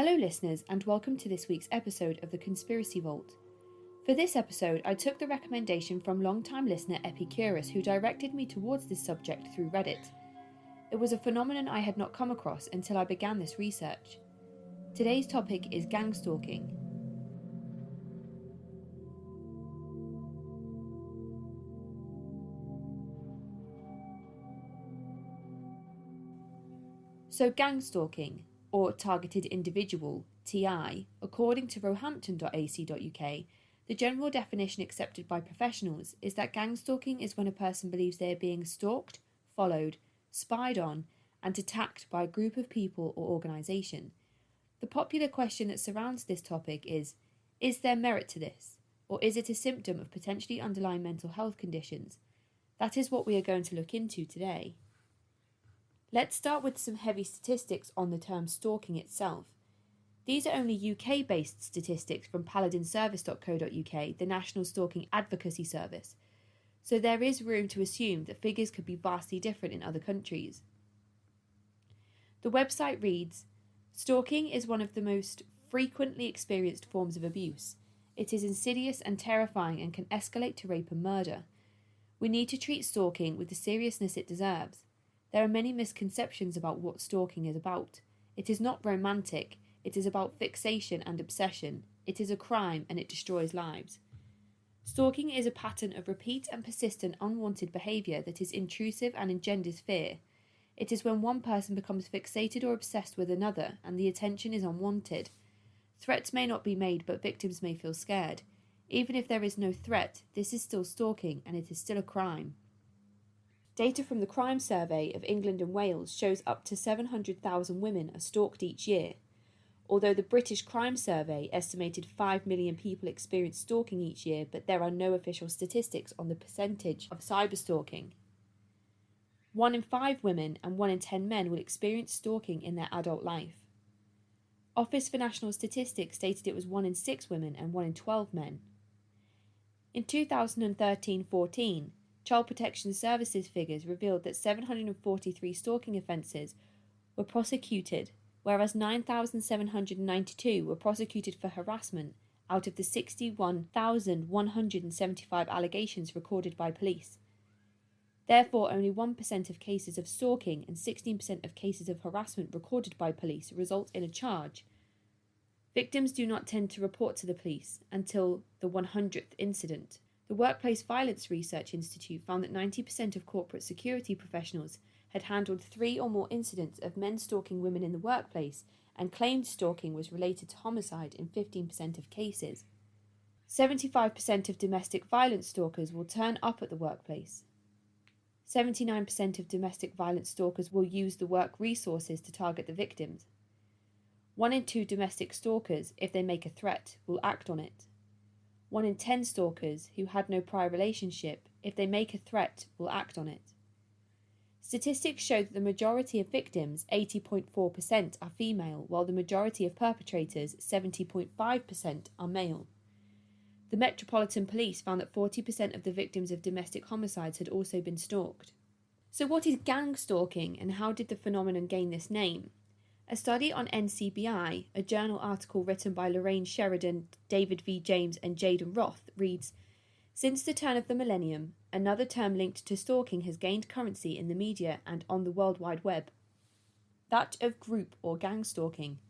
Hello listeners and welcome to this week's episode of the Conspiracy Vault. For this episode, I took the recommendation from long-time listener Epicurus, who directed me towards this subject through Reddit. It was a phenomenon I had not come across until I began this research. Today's topic is gangstalking. So gangstalking, or targeted individual, TI, according to roehampton.ac.uk, the general definition accepted by professionals is that gangstalking is when a person believes they are being stalked, followed, spied on, and attacked by a group of people or organisation. The popular question that surrounds this topic is there merit to this, or is it a symptom of potentially underlying mental health conditions? That is what we are going to look into today. Let's start with some heavy statistics on the term stalking itself. These are only UK-based statistics from paladinservice.co.uk, the National Stalking Advocacy Service, so there is room to assume that figures could be vastly different in other countries. The website reads, "Stalking is one of the most frequently experienced forms of abuse. It is insidious and terrifying and can escalate to rape and murder. We need to treat stalking with the seriousness it deserves. There are many misconceptions about what stalking is about. It is not romantic, it is about fixation and obsession. It is a crime and it destroys lives. Stalking is a pattern of repeat and persistent unwanted behaviour that is intrusive and engenders fear. It is when one person becomes fixated or obsessed with another and the attention is unwanted. Threats may not be made, but victims may feel scared. Even if there is no threat, this is still stalking and it is still a crime." Data from the Crime Survey of England and Wales shows up to 700,000 women are stalked each year. Although the British Crime Survey estimated 5 million people experience stalking each year, but there are no official statistics on the percentage of cyberstalking. 1 in 5 women and 1 in 10 men will experience stalking in their adult life. Office for National Statistics stated it was 1 in 6 women and 1 in 12 men. In 2013-14, Child Protection Services figures revealed that 743 stalking offences were prosecuted, whereas 9,792 were prosecuted for harassment out of the 61,175 allegations recorded by police. Therefore, only 1% of cases of stalking and 16% of cases of harassment recorded by police result in a charge. Victims do not tend to report to the police until the 100th incident. The Workplace Violence Research Institute found that 90% of corporate security professionals had handled 3 or more incidents of men stalking women in the workplace, and claimed stalking was related to homicide in 15% of cases. 75% of domestic violence stalkers will turn up at the workplace. 79% of domestic violence stalkers will use the work resources to target the victims. 1 in 2 domestic stalkers, if they make a threat, will act on it. 1 in 10 stalkers who had no prior relationship, if they make a threat, will act on it. Statistics show that the majority of victims, 80.4%, are female, while the majority of perpetrators, 70.5%, are male. The Metropolitan Police found that 40% of the victims of domestic homicides had also been stalked. So what is gang stalking, and how did the phenomenon gain this name? A study on NCBI, a journal article written by Lorraine Sheridan, David V. James and Jaden Roth, reads, "Since the turn of the millennium, another term linked to stalking has gained currency in the media and on the World Wide Web. That of group or gang stalking.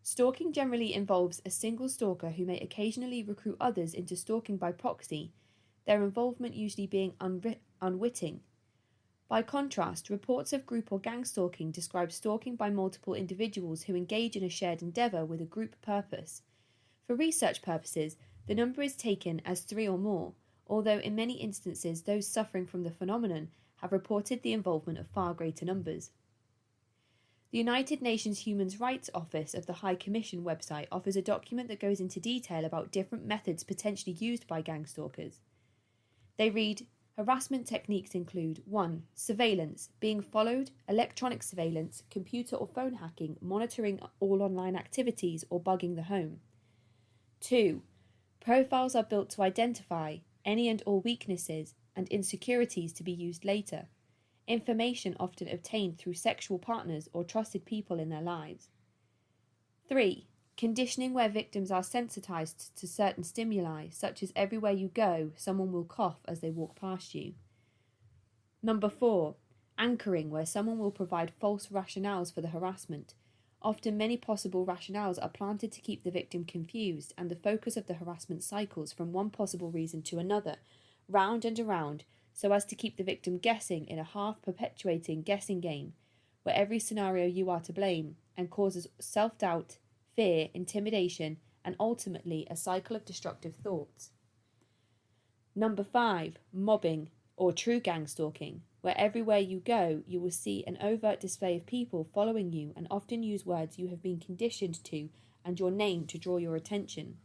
Stalking generally involves a single stalker who may occasionally recruit others into stalking by proxy, their involvement usually being unwitting. By contrast, reports of group or gang stalking describe stalking by multiple individuals who engage in a shared endeavour with a group purpose. For research purposes, the number is taken as 3 or more, although in many instances those suffering from the phenomenon have reported the involvement of far greater numbers." The United Nations Human Rights Office of the High Commission website offers a document that goes into detail about different methods potentially used by gang stalkers. They read, "Harassment techniques include 1. Surveillance, being followed, electronic surveillance, computer or phone hacking, monitoring all online activities or bugging the home. 2. Profiles are built to identify any and all weaknesses and insecurities to be used later. Information often obtained through sexual partners or trusted people in their lives. 3. Conditioning where victims are sensitized to certain stimuli, such as everywhere you go, someone will cough as they walk past you. Number 4. Anchoring, where someone will provide false rationales for the harassment. Often many possible rationales are planted to keep the victim confused, and the focus of the harassment cycles from one possible reason to another, round and around, so as to keep the victim guessing in a half-perpetuating guessing game, where every scenario you are to blame, and causes self-doubt, fear, intimidation, and ultimately a cycle of destructive thoughts. Number 5. Mobbing, or true gangstalking, where everywhere you go, you will see an overt display of people following you and often use words you have been conditioned to and your name to draw your attention.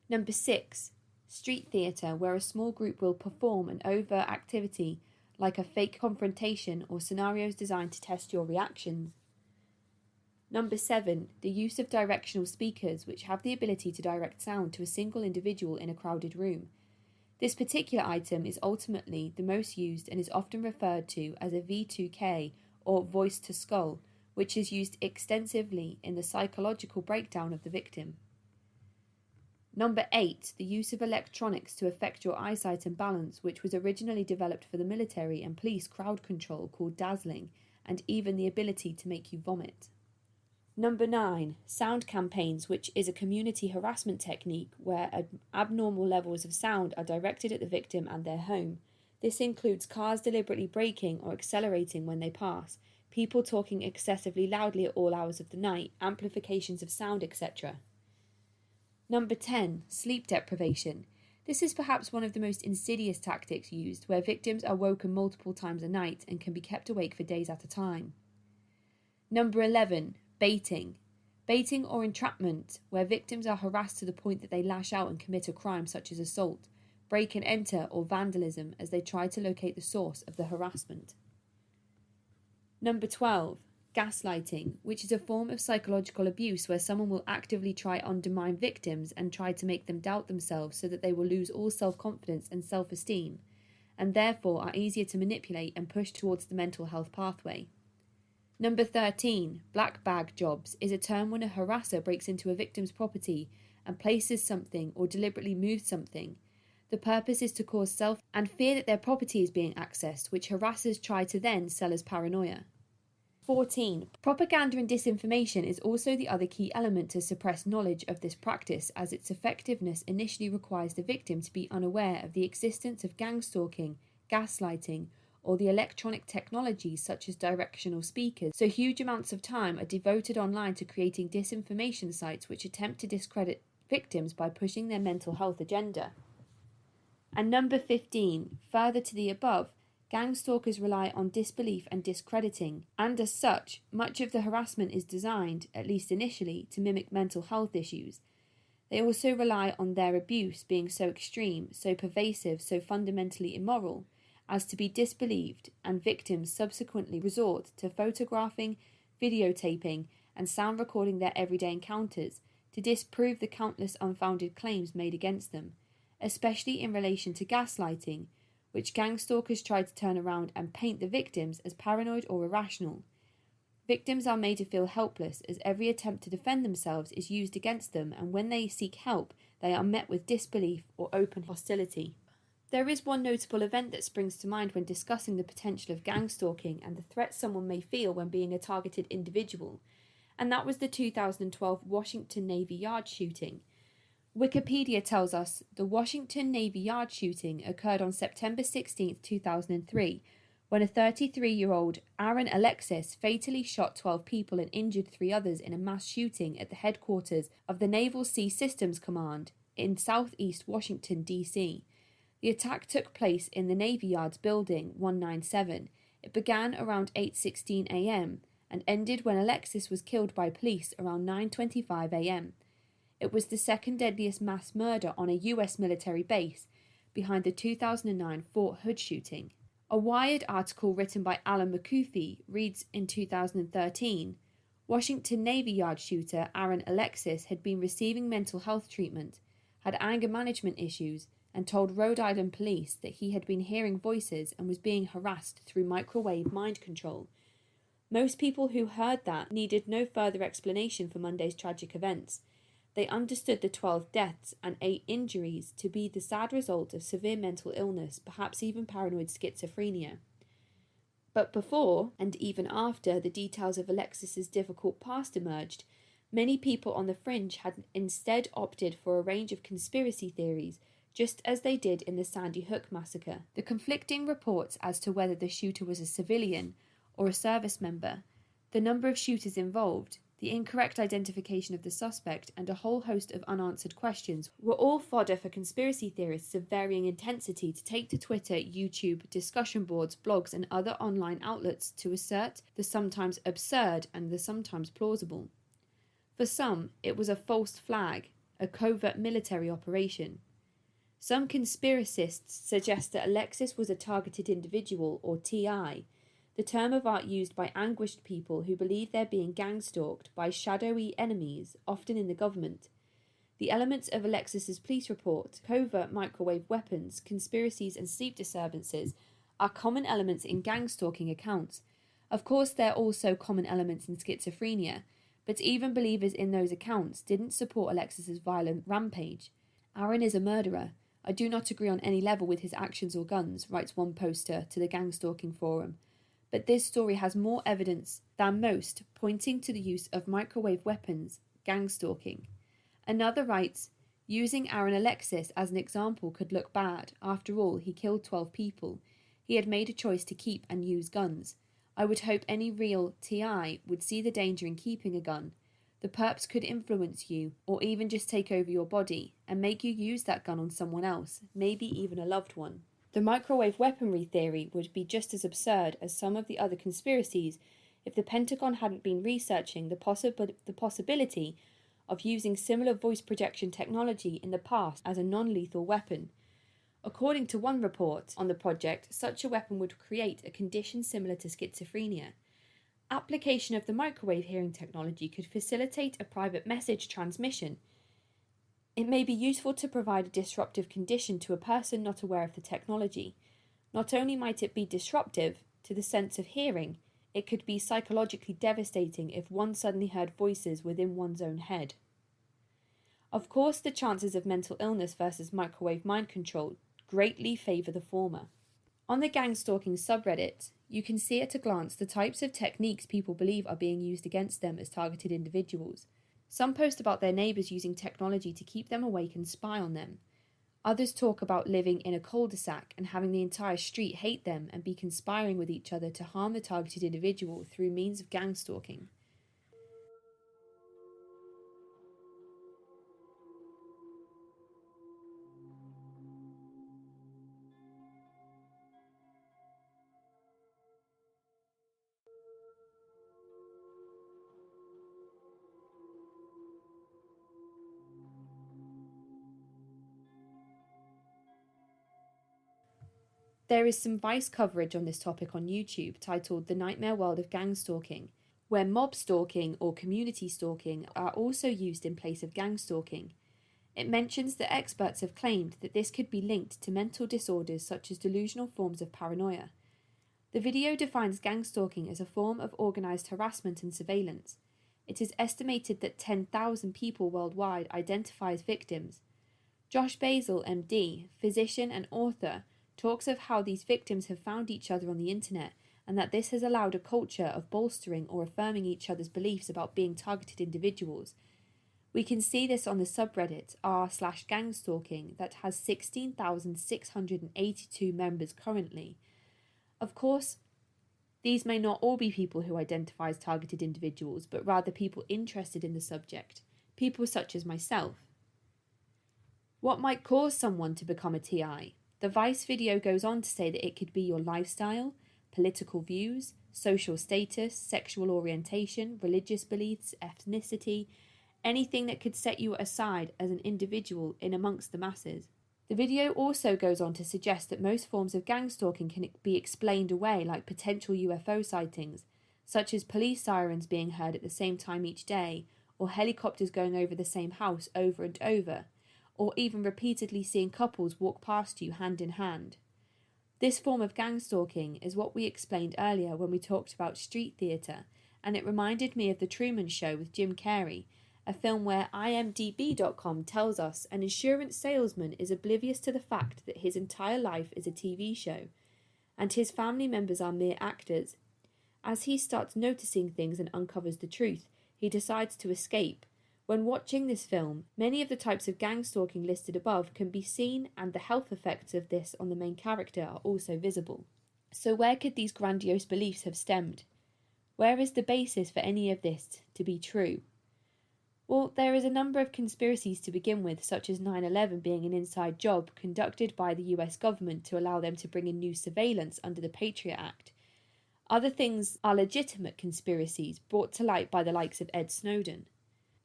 Number 6. Street theatre, where a small group will perform an overt activity like a fake confrontation or scenarios designed to test your reactions. Number 7. The use of directional speakers, which have the ability to direct sound to a single individual in a crowded room. This particular item is ultimately the most used and is often referred to as a V2K or voice to skull, which is used extensively in the psychological breakdown of the victim. Number 8. The use of electronics to affect your eyesight and balance, which was originally developed for the military and police crowd control, called dazzling, and even the ability to make you vomit. Number 9. Sound campaigns, which is a community harassment technique where abnormal levels of sound are directed at the victim and their home. This includes cars deliberately braking or accelerating when they pass, people talking excessively loudly at all hours of the night, amplifications of sound, etc. Number 10. Sleep deprivation. This is perhaps one of the most insidious tactics used, where victims are woken multiple times a night and can be kept awake for days at a time. Number 11. Baiting. Baiting or entrapment, where victims are harassed to the point that they lash out and commit a crime such as assault, break and enter, or vandalism as they try to locate the source of the harassment. Number 12. Gaslighting, which is a form of psychological abuse where someone will actively try to undermine victims and try to make them doubt themselves so that they will lose all self-confidence and self-esteem, and therefore are easier to manipulate and push towards the mental health pathway. Number 13. Black bag jobs is a term when a harasser breaks into a victim's property and places something or deliberately moves something. The purpose is to cause self and fear that their property is being accessed, which harassers try to then sell as paranoia. 14. Propaganda and disinformation is also the other key element to suppress knowledge of this practice, as its effectiveness initially requires the victim to be unaware of the existence of gangstalking, gaslighting, or the electronic technologies such as directional speakers, so huge amounts of time are devoted online to creating disinformation sites which attempt to discredit victims by pushing their mental health agenda. And number 15, further to the above, gang stalkers rely on disbelief and discrediting, and as such, much of the harassment is designed, at least initially, to mimic mental health issues. They also rely on their abuse being so extreme, so pervasive, so fundamentally immoral, as to be disbelieved, and victims subsequently resort to photographing, videotaping, and sound recording their everyday encounters to disprove the countless unfounded claims made against them, especially in relation to gaslighting, which gang stalkers try to turn around and paint the victims as paranoid or irrational. Victims are made to feel helpless as every attempt to defend themselves is used against them, and when they seek help, they are met with disbelief or open hostility. There is one notable event that springs to mind when discussing the potential of gang stalking and the threat someone may feel when being a targeted individual, and that was the 2012 Washington Navy Yard shooting. Wikipedia tells us the Washington Navy Yard shooting occurred on September 16, 2003, when a 33-year-old Aaron Alexis fatally shot 12 people and injured 3 others in a mass shooting at the headquarters of the Naval Sea Systems Command in southeast Washington, D.C. The attack took place in the Navy Yard's Building 197. It began around 8:16 a.m. and ended when Alexis was killed by police around 9:25 a.m. It was the second deadliest mass murder on a U.S. military base, behind the 2009 Fort Hood shooting. A Wired article written by Alan McCuffey reads in 2013, Washington Navy Yard shooter Aaron Alexis had been receiving mental health treatment, had anger management issues, and told Rhode Island police that he had been hearing voices and was being harassed through microwave mind control. Most people who heard that needed no further explanation for Monday's tragic events. They understood the 12 deaths and 8 injuries to be the sad result of severe mental illness, perhaps even paranoid schizophrenia. But before, and even after, the details of Alexis's difficult past emerged, many people on the fringe had instead opted for a range of conspiracy theories, just as they did in the Sandy Hook massacre. The conflicting reports as to whether the shooter was a civilian or a service member, the number of shooters involved, the incorrect identification of the suspect, and a whole host of unanswered questions were all fodder for conspiracy theorists of varying intensity to take to Twitter, YouTube, discussion boards, blogs, and other online outlets to assert the sometimes absurd and the sometimes plausible. For some, it was a false flag, a covert military operation. Some conspiracists suggest that Alexis was a targeted individual, or TI, the term of art used by anguished people who believe they're being gang-stalked by shadowy enemies, often in the government. The elements of Alexis's police report, covert microwave weapons, conspiracies and sleep disturbances are common elements in gang-stalking accounts. Of course, they're also common elements in schizophrenia, but even believers in those accounts didn't support Alexis's violent rampage. Aaron is a murderer. I do not agree on any level with his actions or guns, writes one poster to the Gangstalking forum. But this story has more evidence than most pointing to the use of microwave weapons, gangstalking. Another writes, using Aaron Alexis as an example could look bad. After all, he killed 12 people. He had made a choice to keep and use guns. I would hope any real TI would see the danger in keeping a gun. The perps could influence you, or even just take over your body, and make you use that gun on someone else, maybe even a loved one. The microwave weaponry theory would be just as absurd as some of the other conspiracies if the Pentagon hadn't been researching the possibility of using similar voice projection technology in the past as a non-lethal weapon. According to one report on the project, such a weapon would create a condition similar to schizophrenia. Application of the microwave hearing technology could facilitate a private message transmission. It may be useful to provide a disruptive condition to a person not aware of the technology. Not only might it be disruptive to the sense of hearing, it could be psychologically devastating if one suddenly heard voices within one's own head. Of course, the chances of mental illness versus microwave mind control greatly favour the former. On the Gangstalking subreddit, you can see at a glance the types of techniques people believe are being used against them as targeted individuals. Some post about their neighbours using technology to keep them awake and spy on them. Others talk about living in a cul-de-sac and having the entire street hate them and be conspiring with each other to harm the targeted individual through means of gangstalking. There is some Vice coverage on this topic on YouTube titled The Nightmare World of Gangstalking, where mob stalking or community stalking are also used in place of gangstalking. It mentions that experts have claimed that this could be linked to mental disorders such as delusional forms of paranoia. The video defines gangstalking as a form of organised harassment and surveillance. It is estimated that 10,000 people worldwide identify as victims. Josh Basil, MD, physician and author, talks of how these victims have found each other on the internet and that this has allowed a culture of bolstering or affirming each other's beliefs about being targeted individuals. We can see this on the subreddit r/gangstalking that has 16,682 members currently. Of course, these may not all be people who identify as targeted individuals, but rather people interested in the subject, people such as myself. What might cause someone to become a TI? The Vice video goes on to say that it could be your lifestyle, political views, social status, sexual orientation, religious beliefs, ethnicity, anything that could set you aside as an individual in amongst the masses. The video also goes on to suggest that most forms of gangstalking can be explained away, like potential UFO sightings, such as police sirens being heard at the same time each day, or helicopters going over the same house over and over, or even repeatedly seeing couples walk past you hand in hand. This form of gang stalking is what we explained earlier when we talked about street theatre, and it reminded me of The Truman Show with Jim Carrey, a film where imdb.com tells us an insurance salesman is oblivious to the fact that his entire life is a TV show, and his family members are mere actors. As he starts noticing things and uncovers the truth, he decides to escape. When watching this film, many of the types of gang stalking listed above can be seen, and the health effects of this on the main character are also visible. So where could these grandiose beliefs have stemmed? Where is the basis for any of this to be true? Well, there is a number of conspiracies to begin with, such as 9/11 being an inside job conducted by the US government to allow them to bring in new surveillance under the Patriot Act. Other things are legitimate conspiracies brought to light by the likes of Ed Snowden.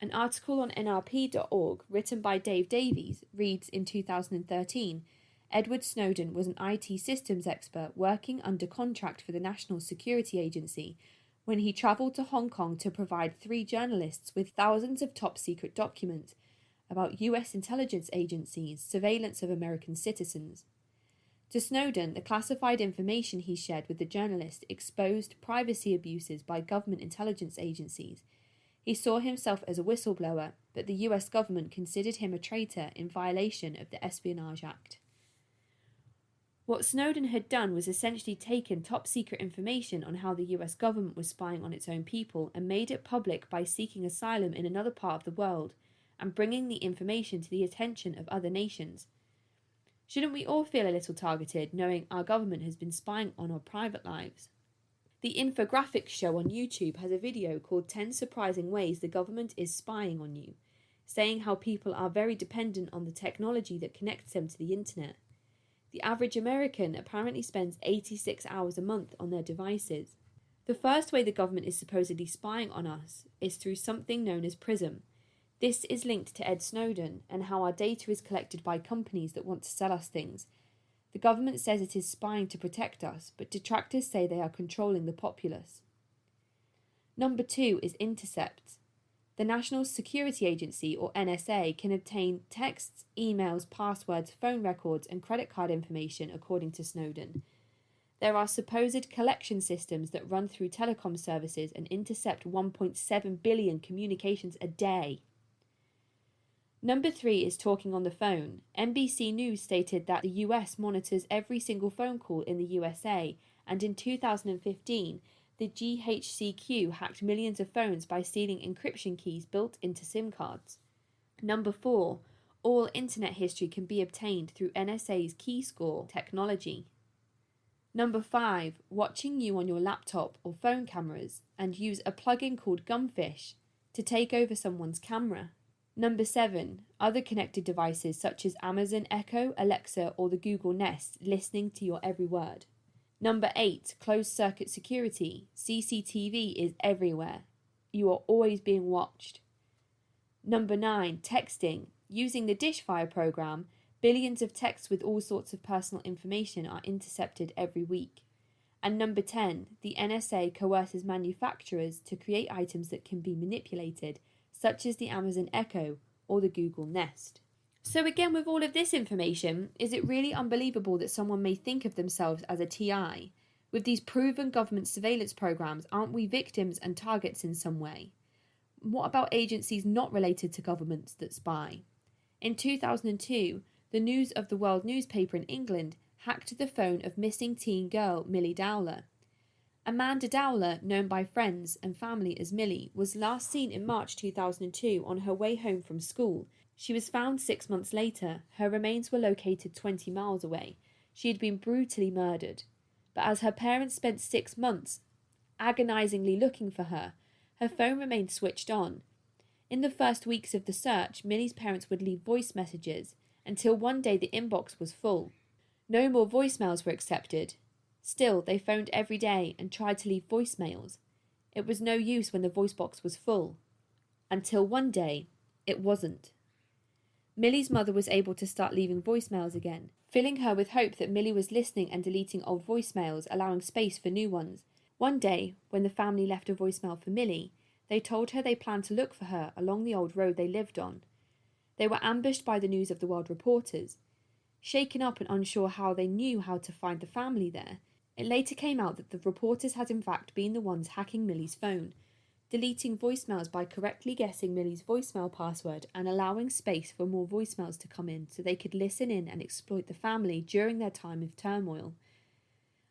An article on nrp.org written by Dave Davies reads in 2013, Edward Snowden was an IT systems expert working under contract for the National Security Agency when he travelled to Hong Kong to provide 3 journalists with thousands of top-secret documents about US intelligence agencies' surveillance of American citizens. To Snowden, the classified information he shared with the journalist exposed privacy abuses by government intelligence agencies. He saw himself as a whistleblower, but the US government considered him a traitor in violation of the Espionage Act. What Snowden had done was essentially taken top-secret information on how the US government was spying on its own people and made it public by seeking asylum in another part of the world and bringing the information to the attention of other nations. Shouldn't we all feel a little targeted, knowing our government has been spying on our private lives? The Infographics show on YouTube has a video called 10 Surprising Ways the Government is Spying on You, saying how people are very dependent on the technology that connects them to the internet. The average American apparently spends 86 hours a month on their devices. The first way the government is supposedly spying on us is through something known as PRISM. This is linked to Ed Snowden and how our data is collected by companies that want to sell us things. The government says it is spying to protect us, but detractors say they are controlling the populace. Number 2 is intercepts. The National Security Agency, or NSA, can obtain texts, emails, passwords, phone records, and credit card information, according to Snowden. There are supposed collection systems that run through telecom services and intercept 1.7 billion communications a day. Number 3 is talking on the phone. NBC News stated that the US monitors every single phone call in the USA, and in 2015, the GHCQ hacked millions of phones by stealing encryption keys built into SIM cards. Number 4, all internet history can be obtained through NSA's KeyScore technology. Number 5, watching you on your laptop or phone cameras and use a plugin called Gumfish to take over someone's camera. Number 7, other connected devices such as Amazon Echo, Alexa, or the Google Nest listening to your every word. Number 8, closed-circuit security. CCTV is everywhere. You are always being watched. Number 9, texting. Using the Dishfire program, billions of texts with all sorts of personal information are intercepted every week. And number 10, the NSA coerces manufacturers to create items that can be manipulated, such as the Amazon Echo or the Google Nest. So again, with all of this information, is it really unbelievable that someone may think of themselves as a TI? With these proven government surveillance programs, aren't we victims and targets in some way? What about agencies not related to governments that spy? In 2002, the News of the World newspaper in England hacked the phone of missing teen girl Millie Dowler. Amanda Dowler, known by friends and family as Millie, was last seen in March 2002 on her way home from school. She was found 6 months later. Her remains were located 20 miles away. She had been brutally murdered. But as her parents spent 6 months agonizingly looking for her, her phone remained switched on. In the first weeks of the search, Millie's parents would leave voice messages until one day the inbox was full. No more voicemails were accepted. Still, they phoned every day and tried to leave voicemails. It was no use when the voice box was full. Until one day, it wasn't. Millie's mother was able to start leaving voicemails again, filling her with hope that Millie was listening and deleting old voicemails, allowing space for new ones. One day, when the family left a voicemail for Millie, they told her they planned to look for her along the old road they lived on. They were ambushed by the News of the World reporters. Shaken up and unsure how they knew how to find the family there, it later came out that the reporters had in fact been the ones hacking Millie's phone, deleting voicemails by correctly guessing Millie's voicemail password and allowing space for more voicemails to come in so they could listen in and exploit the family during their time of turmoil.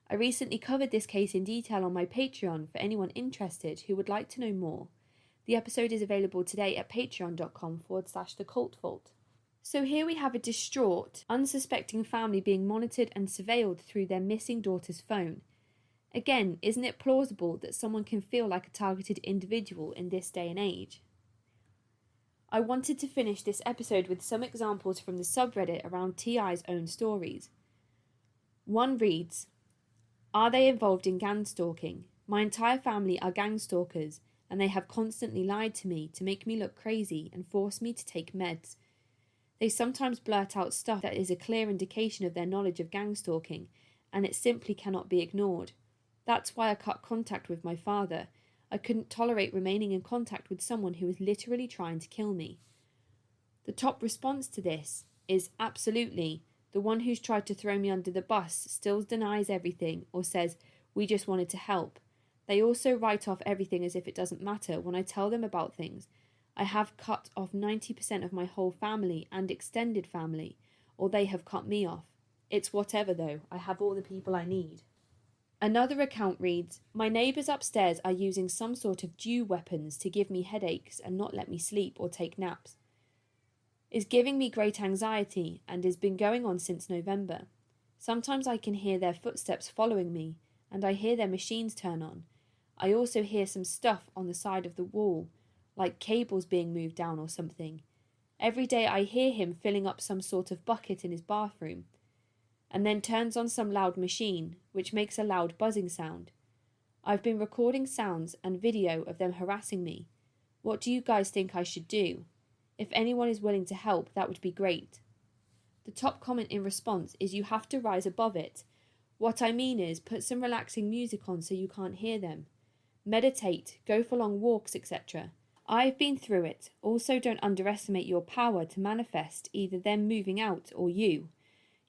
I recently covered this case in detail on my Patreon for anyone interested who would like to know more. The episode is available today at patreon.com/thecultvault. So here we have a distraught, unsuspecting family being monitored and surveilled through their missing daughter's phone. Again, isn't it plausible that someone can feel like a targeted individual in this day and age? I wanted to finish this episode with some examples from the subreddit around T.I.'s own stories. One reads, "Are they involved in gangstalking? My entire family are gangstalkers, and they have constantly lied to me to make me look crazy and force me to take meds. They sometimes blurt out stuff that is a clear indication of their knowledge of gangstalking, and it simply cannot be ignored. That's why I cut contact with my father. I couldn't tolerate remaining in contact with someone who was literally trying to kill me." The top response to this is absolutely. The one who's tried to throw me under the bus still denies everything or says, "We just wanted to help." They also write off everything as if it doesn't matter when I tell them about things. I have cut off 90% of my whole family and extended family, or they have cut me off. It's whatever though, I have all the people I need. Another account reads, "My neighbours upstairs are using some sort of dew weapons to give me headaches and not let me sleep or take naps. It's giving me great anxiety and has been going on since November. Sometimes I can hear their footsteps following me and I hear their machines turn on. I also hear some stuff on the side of the wall, like cables being moved down or something. Every day I hear him filling up some sort of bucket in his bathroom, and then turns on some loud machine, which makes a loud buzzing sound. I've been recording sounds and video of them harassing me. What do you guys think I should do? If anyone is willing to help, that would be great." The top comment in response is, "You have to rise above it. What I mean is, put some relaxing music on so you can't hear them. Meditate, go for long walks, etc. I've been through it. Also, don't underestimate your power to manifest either them moving out or you.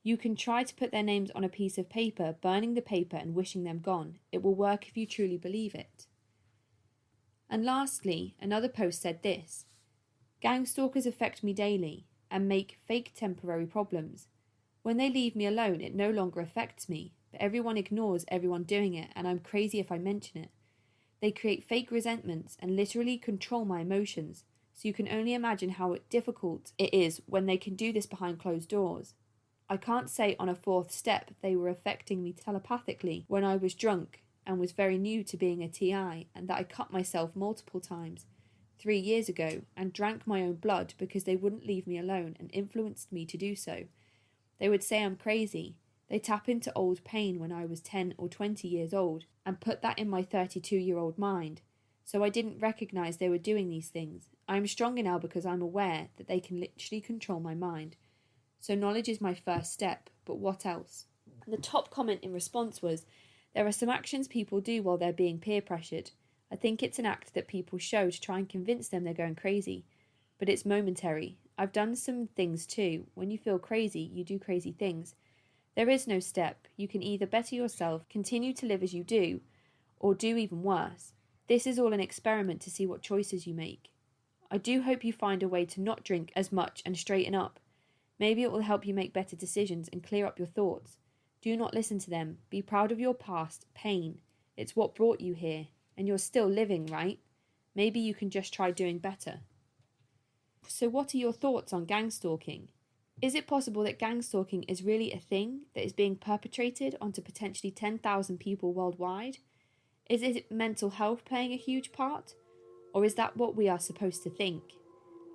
You can try to put their names on a piece of paper, burning the paper and wishing them gone. It will work if you truly believe it." And lastly, another post said this, "Gangstalkers affect me daily and make fake temporary problems. When they leave me alone, it no longer affects me, but everyone ignores everyone doing it, and I'm crazy if I mention it. They create fake resentments and literally control my emotions, so you can only imagine how difficult it is when they can do this behind closed doors. I can't say on a fourth step they were affecting me telepathically when I was drunk and was very new to being a TI, and that I cut myself multiple times 3 years ago and drank my own blood because they wouldn't leave me alone and influenced me to do so. They would say I'm crazy. They tap into old pain when I was 10 or 20 years old and put that in my 32-year-old mind. So I didn't recognise they were doing these things. I am stronger now because I'm aware that they can literally control my mind. So knowledge is my first step, but what else?" And the top comment in response was, "There are some actions people do while they're being peer pressured. I think it's an act that people show to try and convince them they're going crazy. But it's momentary. I've done some things too. When you feel crazy, you do crazy things. There is no step. You can either better yourself, continue to live as you do, or do even worse. This is all an experiment to see what choices you make. I do hope you find a way to not drink as much and straighten up. Maybe it will help you make better decisions and clear up your thoughts. Do not listen to them. Be proud of your past pain. It's what brought you here, and you're still living, right? Maybe you can just try doing better." So what are your thoughts on gangstalking? Is it possible that gangstalking is really a thing that is being perpetrated onto potentially 10,000 people worldwide? Is it mental health playing a huge part? Or is that what we are supposed to think?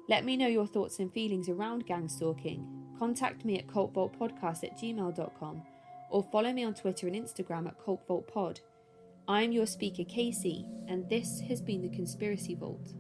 Let me know your thoughts and feelings around gangstalking. Contact me at cultvaultpodcast@gmail.com or follow me on Twitter and Instagram at cultvaultpod. I am your speaker, Casey, and this has been the Conspiracy Vault.